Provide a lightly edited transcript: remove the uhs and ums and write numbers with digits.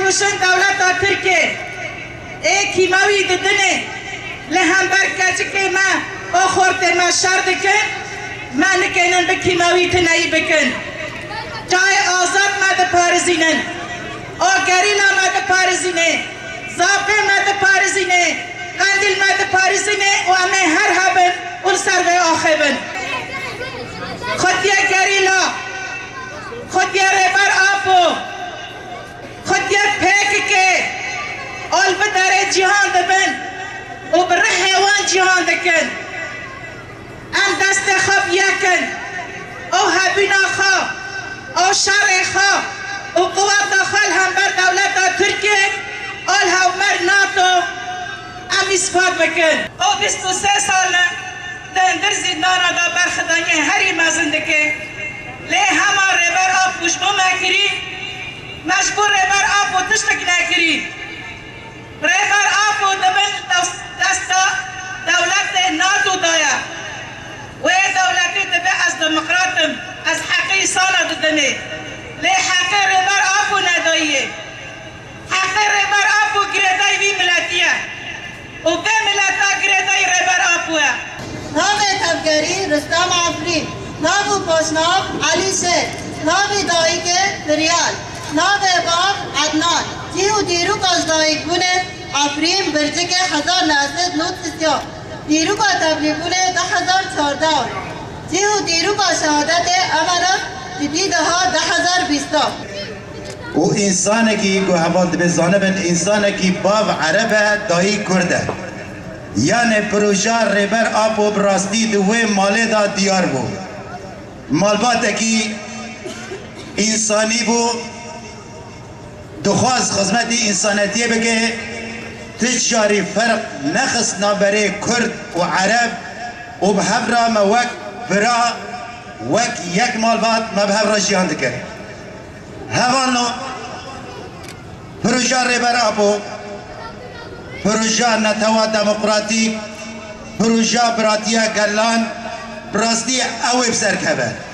روشن دولت ترکیه ای کیماوی ددنه لهم برکچ که ما آخورت ما شر دکن ما نکنن به کیماوی تنایی بکن جای آزاد ما ده پارزینن آگریلا ما ده پارزینه زابه ما ده پارزینه قندیل ما ده پارزینه و امه هر هبن اون سرگه آخبن خودیا گریلا خودیا ربر آپو خودیا پیک که اول بداره جهان دبن و بره حیوان جهان دکن ام دست خواب یکن او هبینا خواه او شرع خواه و قوات داخل هم بر دولت ترکیه اول هاومر ناتو ام اصفاد بکن او 23 سال در زندان دا برخدانی هری مازندگی لی همه ربر آب پشمو مکری مجبور ربر آب و تشتک نکری ربر آب و دبن دست دولت ناتو دایا و دولتی دبه از دموکراتم از حقی سانا ددنه لی حقی ربر آب و نداییه حقی ربر آب و گردای وی ملتیه و به ملتا گردای ربر آب ویا نام تفگری رستم آفرین نام پشنام علی شیر نام دایی که فریال نام باب عدنان جیو دیرو کاش دایی بونه آفرین برجه که 1993 دیرو کا تبلیغ بونه 2014 جیو دیرو کا شهادت امانت جدید ها 2020 و انسان کی گو هواد بزانه بن انسان کی باب عربه دایی کرده یعنی پروژه ربر آب و براستی دوی ماله دا دیار بو مالبات کی انسانی بو دخواست خدمت انسانیتی بگه تجاری فرق نخصنا برای کرد و عرب و بهبرا ما وک برا وک یک مالبات ما بهبرا جیان دکر هوانو پروژه ربر آبو پروژه نتوا دموکراتیک پروژه براتیه گلان براستی اوی بسر کبه